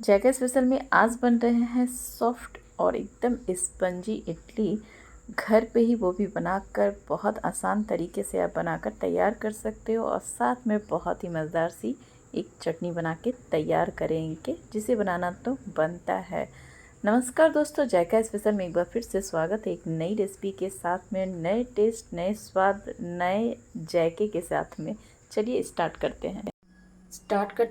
जायका special में आज बन रहे हैं सॉफ्ट और एकदम स्पंजी इडली। घर पे ही वो भी बनाकर बहुत आसान तरीके से आप बनाकर तैयार कर सकते हो और साथ में बहुत ही मज़ेदार सी एक चटनी बना के तैयार करेंगे, जिसे बनाना तो बनता है। नमस्कार दोस्तों, जायका स्पेशल में एक बार फिर से स्वागत है एक नई रेसिपी के साथ में, नए टेस्ट, नए स्वाद, नए जायके के साथ में। चलिए स्टार्ट करते हैं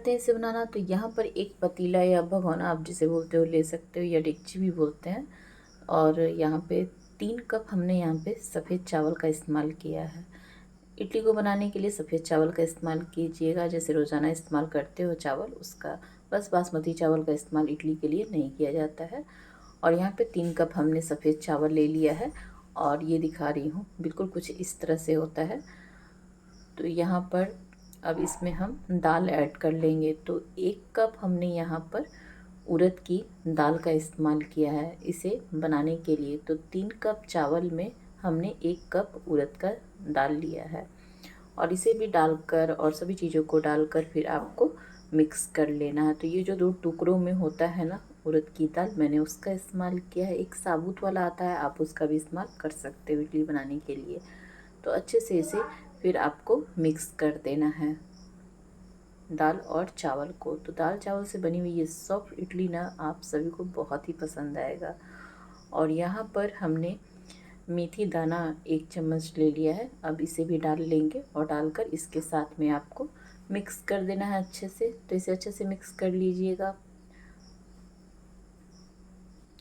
इसे बनाना। तो यहाँ पर एक पतीला या भगोना, आप जिसे बोलते हो ले सकते हो, या डेगची भी बोलते हैं। और यहाँ पे 3 कप हमने यहाँ पे सफ़ेद चावल का इस्तेमाल किया है। इडली को बनाने के लिए सफ़ेद चावल का इस्तेमाल कीजिएगा, जैसे रोज़ाना इस्तेमाल करते हो चावल उसका। बस बासमती चावल का इस्तेमाल इडली के लिए नहीं किया जाता है। और यहाँ पे 3 कप हमने सफ़ेद चावल ले लिया है और ये दिखा रही हूँ, बिल्कुल कुछ इस तरह से होता है। तो यहाँ पर अब इसमें हम दाल ऐड कर लेंगे। तो 1 कप हमने यहाँ पर उड़द की दाल का इस्तेमाल किया है इसे बनाने के लिए। तो 3 कप चावल में हमने 1 कप उड़द का दाल लिया है और इसे भी डालकर और सभी चीज़ों को डालकर फिर आपको मिक्स कर लेना है। तो ये जो 2 टुकड़ों में होता है ना उड़द की दाल, मैंने उसका इस्तेमाल किया है। एक साबुत वाला आता है, आप उसका भी इस्तेमाल कर सकते हो इडली बनाने के लिए। तो अच्छे से इसे फिर आपको मिक्स कर देना है दाल और चावल को। तो दाल चावल से बनी हुई ये सॉफ्ट इडली ना आप सभी को बहुत ही पसंद आएगा। और यहाँ पर हमने मेथी दाना 1 चम्मच ले लिया है, अब इसे भी डाल लेंगे और डालकर इसके साथ में आपको मिक्स कर देना है अच्छे से। तो इसे अच्छे से मिक्स कर लीजिएगा।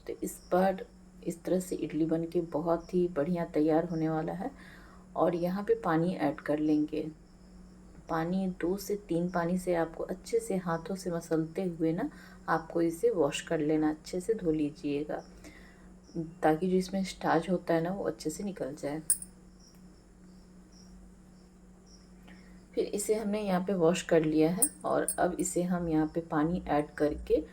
तो इस बार इस तरह से इडली बन के बहुत ही बढ़िया तैयार होने वाला है। और यहाँ पे पानी ऐड कर लेंगे। पानी 2 से 3 पानी से आपको अच्छे से हाथों से मसलते हुए ना आपको इसे वॉश कर लेना, अच्छे से धो लीजिएगा, ताकि जो इसमें स्टार्च होता है ना वो अच्छे से निकल जाए। फिर इसे हमने यहाँ पे वॉश कर लिया है और अब इसे हम यहाँ पे पानी ऐड करके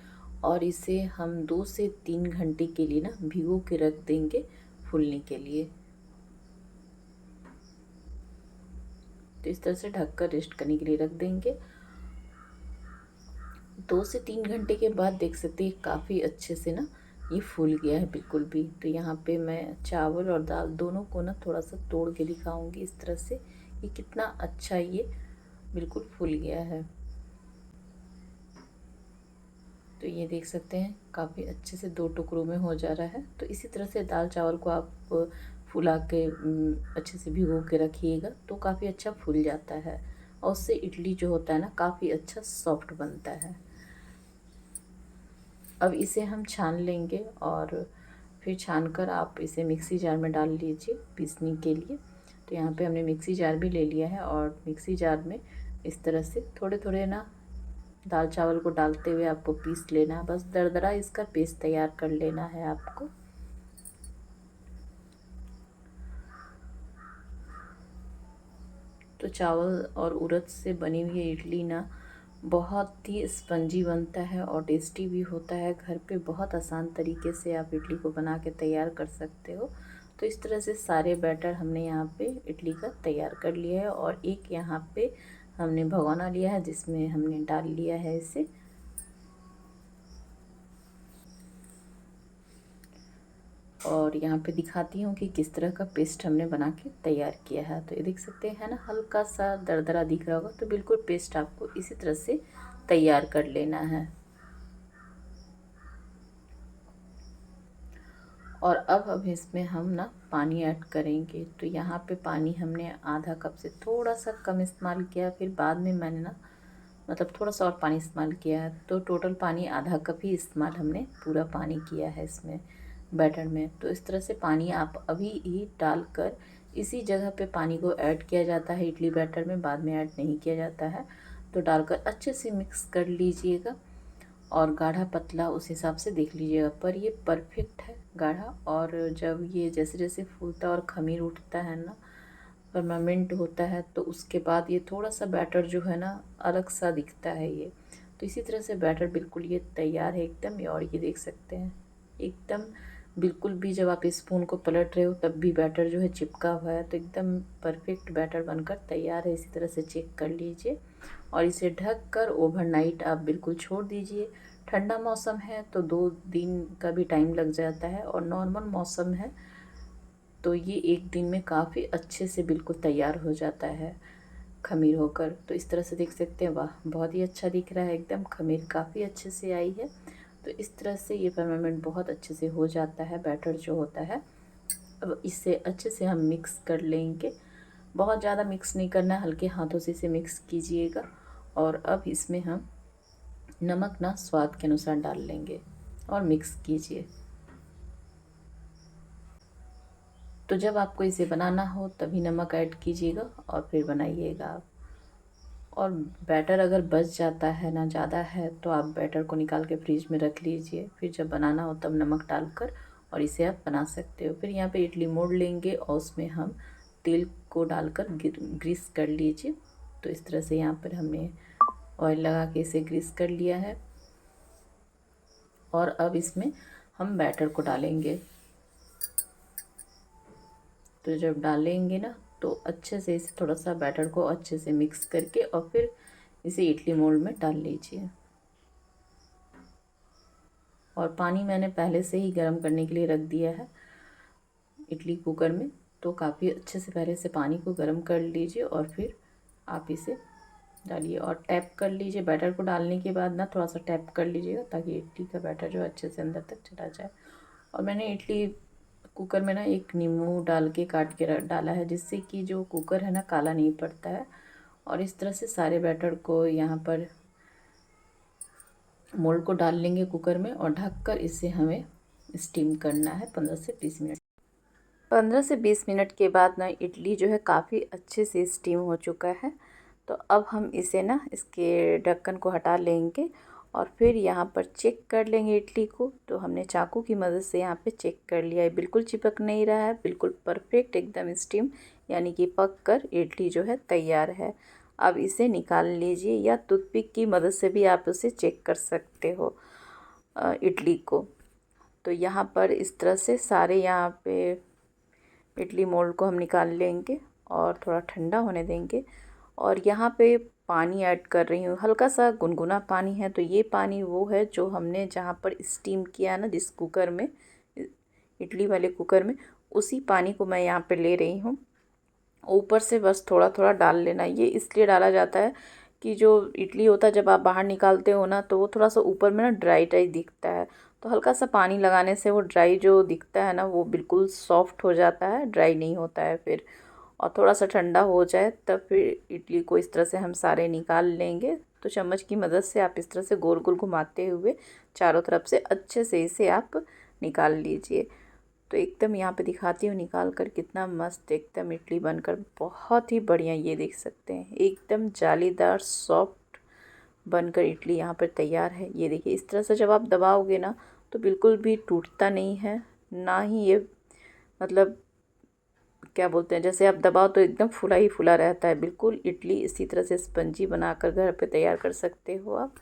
और इसे हम 2 से 3 घंटे के लिए ना भिगो के रख देंगे फूलने के लिए। तो इस तरह से ढककर रेस्ट करने के लिए रख देंगे। 2 से 3 घंटे के बाद देख सकते हैं काफ़ी अच्छे से ना ये फूल गया है बिल्कुल भी। तो यहाँ पे मैं चावल और दाल दोनों को ना थोड़ा सा तोड़ के दिखाऊंगी इस तरह से कि कितना अच्छा ये बिल्कुल फूल गया है। तो ये देख सकते हैं काफ़ी अच्छे से 2 टुकड़ों में हो जा रहा है। तो इसी तरह से दाल चावल को आप फुला के अच्छे से भिगो के रखिएगा तो काफ़ी अच्छा फूल जाता है और उससे इडली जो होता है ना काफ़ी अच्छा सॉफ्ट बनता है। अब इसे हम छान लेंगे और फिर छानकर आप इसे मिक्सी जार में डाल लीजिए पीसने के लिए। तो यहाँ पे हमने मिक्सी जार भी ले लिया है और मिक्सी जार में इस तरह से थोड़े थोड़े ना दाल चावल को डालते हुए आपको पीस लेना है। बस दरदरा इसका पेस्ट तैयार कर लेना है आपको। तो चावल और उड़द से बनी हुई इडली ना बहुत ही स्पंजी बनता है और टेस्टी भी होता है। घर पे बहुत आसान तरीके से आप इडली को बना के तैयार कर सकते हो। तो इस तरह से सारे बैटर हमने यहाँ पे इडली का तैयार कर लिया है और एक यहाँ पे हमने भगोना लिया है जिसमें हमने डाल लिया है इसे। और यहाँ पे दिखाती हूँ कि किस तरह का पेस्ट हमने बना के तैयार किया है। तो ये देख सकते हैं ना, हल्का सा दरदरा दिख रहा होगा। तो बिल्कुल पेस्ट आपको इसी तरह से तैयार कर लेना है। और अब इसमें हम ना पानी ऐड करेंगे। तो यहाँ पे पानी हमने आधा कप से थोड़ा सा कम इस्तेमाल किया, फिर बाद में मैंने ना मतलब थोड़ा सा और पानी इस्तेमाल किया है। तो टोटल पानी आधा कप ही इस्तेमाल हमने पूरा पानी किया है इसमें बैटर में। तो इस तरह से पानी आप अभी ही डालकर इसी जगह पे पानी को ऐड किया जाता है इडली बैटर में, बाद में ऐड नहीं किया जाता है। तो डालकर अच्छे से मिक्स कर लीजिएगा और गाढ़ा पतला उस हिसाब से देख लीजिएगा। पर ये परफेक्ट है गाढ़ा। और जब ये जैसे जैसे फूलता और खमीर उठता है ना, परमानेंट होता है, तो उसके बाद ये थोड़ा सा बैटर जो है ना अलग सा दिखता है ये। तो इसी तरह से बैटर बिल्कुल ये तैयार है एकदम। और ये देख सकते हैं एकदम बिल्कुल भी जब आप स्पून को पलट रहे हो तब भी बैटर जो है चिपका हुआ है, तो एकदम परफेक्ट बैटर बनकर तैयार है। इसी तरह से चेक कर लीजिए और इसे ढक कर ओवरनाइट आप बिल्कुल छोड़ दीजिए। ठंडा मौसम है तो 2 दिन का भी टाइम लग जाता है, और नॉर्मल मौसम है तो ये 1 दिन में काफ़ी अच्छे से बिल्कुल तैयार हो जाता है खमीर होकर। तो इस तरह से देख सकते हैं, वाह बहुत ही अच्छा दिख रहा है, एकदम खमीर काफ़ी अच्छे से आई है। तो इस तरह से ये फर्मेंट बहुत अच्छे से हो जाता है बैटर जो होता है। अब इसे अच्छे से हम मिक्स कर लेंगे, बहुत ज़्यादा मिक्स नहीं करना है, हल्के हाथों से इसे मिक्स कीजिएगा। और अब इसमें हम नमक ना स्वाद के अनुसार डाल लेंगे और मिक्स कीजिए। तो जब आपको इसे बनाना हो तभी नमक ऐड कीजिएगा और फिर बनाइएगा आप। और बैटर अगर बच जाता है ना, ज़्यादा है, तो आप बैटर को निकाल के फ्रिज में रख लीजिए, फिर जब बनाना हो तब नमक डालकर और इसे आप बना सकते हो। फिर यहाँ पे इडली मोड़ लेंगे और उसमें हम तेल को डालकर ग्रीस कर लीजिए। तो इस तरह से यहाँ पर हमने ऑयल लगा के इसे ग्रीस कर लिया है। और अब इसमें हम बैटर को डालेंगे। तो जब डालेंगे ना तो अच्छे से इसे थोड़ा सा बैटर को अच्छे से मिक्स करके और फिर इसे इडली मोल्ड में डाल लीजिए। और पानी मैंने पहले से ही गर्म करने के लिए रख दिया है इडली कुकर में, तो काफ़ी अच्छे से पहले से पानी को गर्म कर लीजिए और फिर आप इसे डालिए और टैप कर लीजिए। बैटर को डालने के बाद ना थोड़ा सा टैप कर लीजिएगा ताकि इडली का बैटर जो अच्छे से अंदर तक चला जाए। और मैंने इडली कुकर में ना एक नींबू डाल के काट के डाला है, जिससे कि जो कुकर है ना काला नहीं पड़ता है। और इस तरह से सारे बैटर को यहाँ पर मोल्ड को डाल लेंगे कुकर में और ढककर इसे हमें स्टीम करना है 15 से 20 मिनट। 15 से 20 मिनट के बाद ना इडली जो है काफ़ी अच्छे से स्टीम हो चुका है। तो अब हम इसे ना इसके ढक्कन को हटा लेंगे और फिर यहाँ पर चेक कर लेंगे इडली को। तो हमने चाकू की मदद से यहाँ पे चेक कर लिया है, बिल्कुल चिपक नहीं रहा है, बिल्कुल परफेक्ट एकदम स्टीम यानी कि पक कर इडली जो है तैयार है। अब इसे निकाल लीजिए या टूथपिक की मदद से भी आप उसे चेक कर सकते हो इडली को। तो यहाँ पर इस तरह से सारे यहाँ पे इडली मोल्ड को हम निकाल लेंगे और थोड़ा ठंडा होने देंगे। और यहाँ पे पानी ऐड कर रही हूँ, हल्का सा गुनगुना पानी है। तो ये पानी वो है जो हमने जहाँ पर स्टीम किया ना, जिस कुकर में, इडली वाले कुकर में, उसी पानी को मैं यहाँ पे ले रही हूँ। ऊपर से बस थोड़ा थोड़ा डाल लेना। ये इसलिए डाला जाता है कि जो इडली होता है जब आप बाहर निकालते हो ना तो वो थोड़ा सा ऊपर में ना ड्राई ड्राई दिखता है। तो हल्का सा पानी लगाने से वो ड्राई जो दिखता है ना वो बिल्कुल सॉफ्ट हो जाता है, ड्राई नहीं होता है फिर। और थोड़ा सा ठंडा हो जाए तब फिर इडली को इस तरह से हम सारे निकाल लेंगे। तो चम्मच की मदद से आप इस तरह से गोल गोल घुमाते हुए चारों तरफ से अच्छे से इसे आप निकाल लीजिए। तो एकदम यहाँ पे दिखाती हूँ निकाल कर, कितना मस्त एकदम इडली बनकर बहुत ही बढ़िया, ये देख सकते हैं एकदम जालीदार सॉफ्ट बनकर इडली यहाँ पर तैयार है। ये देखिए इस तरह से जब आप दबाओगे ना तो बिल्कुल भी टूटता नहीं है, ना ही ये मतलब क्या बोलते हैं, जैसे आप दबाओ तो एकदम फुला ही फुला रहता है। बिल्कुल इडली इसी तरह से स्पंजी बनाकर घर पे तैयार कर सकते हो आप।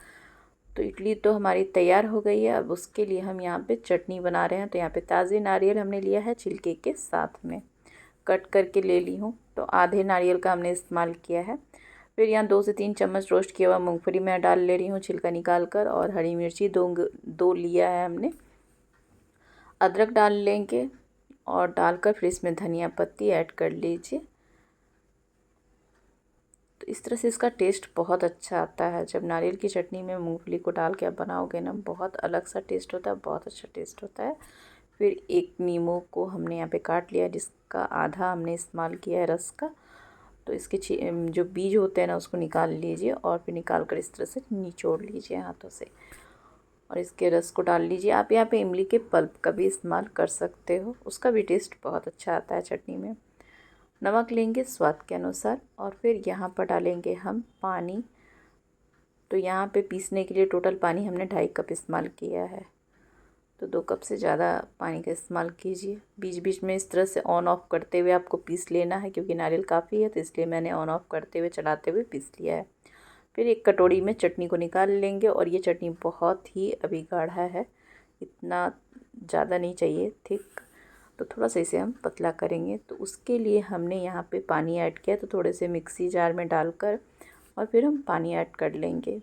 तो इडली तो हमारी तैयार हो गई है। अब उसके लिए हम यहाँ पे चटनी बना रहे हैं। तो यहाँ पे ताज़े नारियल हमने लिया है, छिलके के साथ में कट करके ले ली हूँ। तो आधे नारियल का हमने इस्तेमाल किया है। फिर यहाँ 2 से 3 चम्मच रोस्ट किया हुआ मूंगफली मैं डाल ले रही हूँ छिलका निकाल कर। और हरी मिर्ची दो लिया है हमने। अदरक डाल लेंगे और डालकर फिर इसमें धनिया पत्ती ऐड कर लीजिए। तो इस तरह से इसका टेस्ट बहुत अच्छा आता है। जब नारियल की चटनी में मूंगफली को डाल के आप बनाओगे ना, बहुत अलग सा टेस्ट होता है, बहुत अच्छा टेस्ट होता है। फिर एक नींबू को हमने यहाँ पे काट लिया, जिसका आधा हमने इस्तेमाल किया है रस का। तो इसके जो बीज होते हैं ना उसको निकाल लीजिए और फिर निकाल कर इस तरह से निचोड़ लीजिए हाथों से और इसके रस को डाल लीजिए। आप यहाँ पे इमली के पल्प का भी इस्तेमाल कर सकते हो, उसका भी टेस्ट बहुत अच्छा आता है चटनी में। नमक लेंगे स्वाद के अनुसार और फिर यहाँ पर डालेंगे हम पानी। तो यहाँ पे पीसने के लिए टोटल पानी हमने 2.5 कप इस्तेमाल किया है। तो 2 कप से ज़्यादा पानी का इस्तेमाल कीजिए। बीच बीच में इस तरह से ऑन ऑफ करते हुए आपको पीस लेना है, क्योंकि नारियल काफ़ी है तो इसलिए मैंने ऑन ऑफ करते हुए चलाते हुए पीस लिया है। फिर एक कटोरी में चटनी को निकाल लेंगे और ये चटनी बहुत ही अभी गाढ़ा है, इतना ज़्यादा नहीं चाहिए थिक, तो थोड़ा सा इसे हम पतला करेंगे। तो उसके लिए हमने यहाँ पे पानी ऐड किया, तो थोड़े से मिक्सी जार में डालकर और फिर हम पानी ऐड कर लेंगे।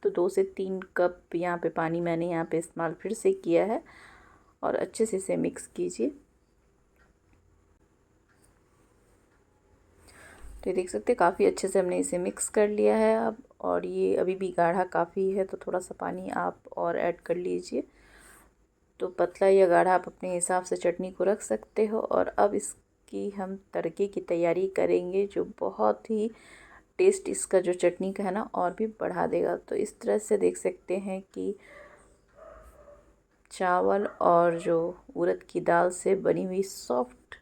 तो 2 से 3 कप यहाँ पे पानी मैंने यहाँ पे इस्तेमाल फिर से किया है और अच्छे से इसे मिक्स कीजिए। तो ये देख सकते हैं काफ़ी अच्छे से हमने इसे मिक्स कर लिया है अब, और ये अभी भी गाढ़ा काफ़ी है, तो थोड़ा सा पानी आप और ऐड कर लीजिए। तो पतला या गाढ़ा आप अपने हिसाब से चटनी को रख सकते हो। और अब इसकी हम तड़के की तैयारी करेंगे, जो बहुत ही टेस्ट इसका जो चटनी का है ना और भी बढ़ा देगा। तो इस तरह से देख सकते हैं कि चावल और जो उड़द की दाल से बनी हुई सॉफ्ट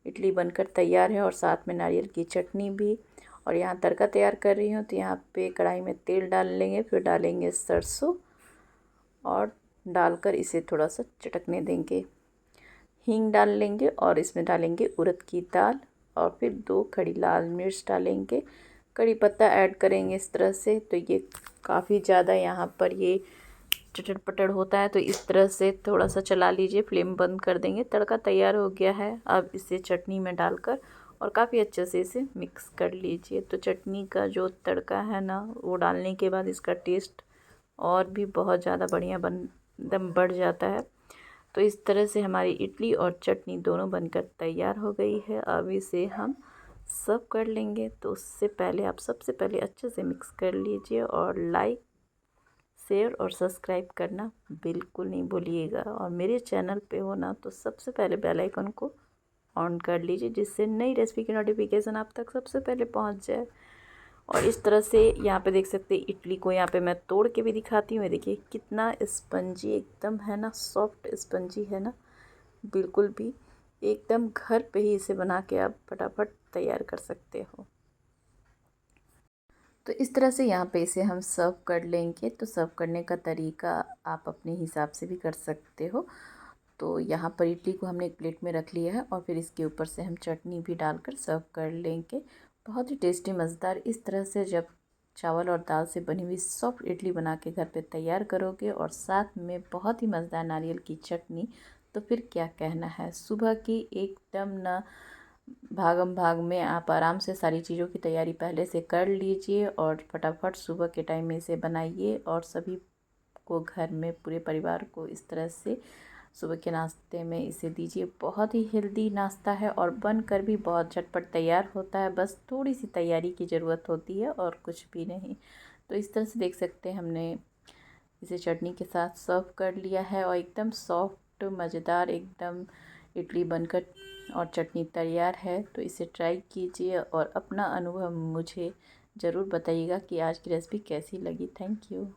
इडली बनकर तैयार है, और साथ में नारियल की चटनी भी। और यहाँ तड़का तैयार कर रही हूँ, तो यहाँ पे कढ़ाई में तेल डाल लेंगे, फिर डालेंगे सरसों और डालकर इसे थोड़ा सा चटकने देंगे। हींग डाल लेंगे और इसमें डालेंगे उड़द की दाल, और फिर 2 खड़ी लाल मिर्च डालेंगे, कड़ी पत्ता ऐड करेंगे इस तरह से। तो ये काफ़ी ज़्यादा यहाँ पर ये चटर पटर होता है, तो इस तरह से थोड़ा सा चला लीजिए, फ्लेम बंद कर देंगे। तड़का तैयार हो गया है, अब इसे चटनी में डालकर और काफ़ी अच्छे से इसे मिक्स कर लीजिए। तो चटनी का जो तड़का है ना, वो डालने के बाद इसका टेस्ट और भी बहुत ज़्यादा बढ़िया एकदम बढ़ जाता है। तो इस तरह से हमारी इडली और चटनी दोनों बनकर तैयार हो गई है। अब इसे हम सर्व कर लेंगे। तो उससे पहले आप सबसे पहले अच्छे से मिक्स कर लीजिए, और लाइक, शेयर और सब्सक्राइब करना बिल्कुल नहीं भूलिएगा। और मेरे चैनल पे हो ना, तो सबसे पहले बेल आइकन को ऑन कर लीजिए, जिससे नई रेसिपी की नोटिफिकेशन आप तक सबसे पहले पहुंच जाए। और इस तरह से यहाँ पे देख सकते हैं इडली को यहाँ पे मैं तोड़ के भी दिखाती हूँ। देखिए कितना स्पंजी एकदम है ना, सॉफ्ट स्पंजी है ना, बिल्कुल भी एकदम घर पे ही इसे बना के आप फटाफट तैयार कर सकते हो। तो इस तरह से यहाँ पे इसे हम सर्व कर लेंगे। तो सर्व करने का तरीका आप अपने हिसाब से भी कर सकते हो। तो यहाँ पर इडली को हमने एक प्लेट में रख लिया है, और फिर इसके ऊपर से हम चटनी भी डालकर सर्व कर लेंगे। बहुत ही टेस्टी मज़ेदार इस तरह से जब चावल और दाल से बनी हुई सॉफ्ट इडली बना के घर पे तैयार करोगे, और साथ में बहुत ही मज़ेदार नारियल की चटनी, तो फिर क्या कहना है। सुबह की एकदम ना भागम भाग में आप आराम से सारी चीज़ों की तैयारी पहले से कर लीजिए, और फटाफट सुबह के टाइम में इसे बनाइए, और सभी को घर में पूरे परिवार को इस तरह से सुबह के नाश्ते में इसे दीजिए। बहुत ही हेल्दी नाश्ता है, और बनकर भी बहुत झटपट तैयार होता है। बस थोड़ी सी तैयारी की ज़रूरत होती है और कुछ भी नहीं। तो इस तरह से देख सकते हैं हमने इसे चटनी के साथ सर्व कर लिया है, और एकदम सॉफ्ट मज़ेदार एकदम इडली बनकर और चटनी तैयार है। तो इसे ट्राई कीजिए और अपना अनुभव मुझे ज़रूर बताइएगा कि आज की रेसिपी कैसी लगी। Thank you.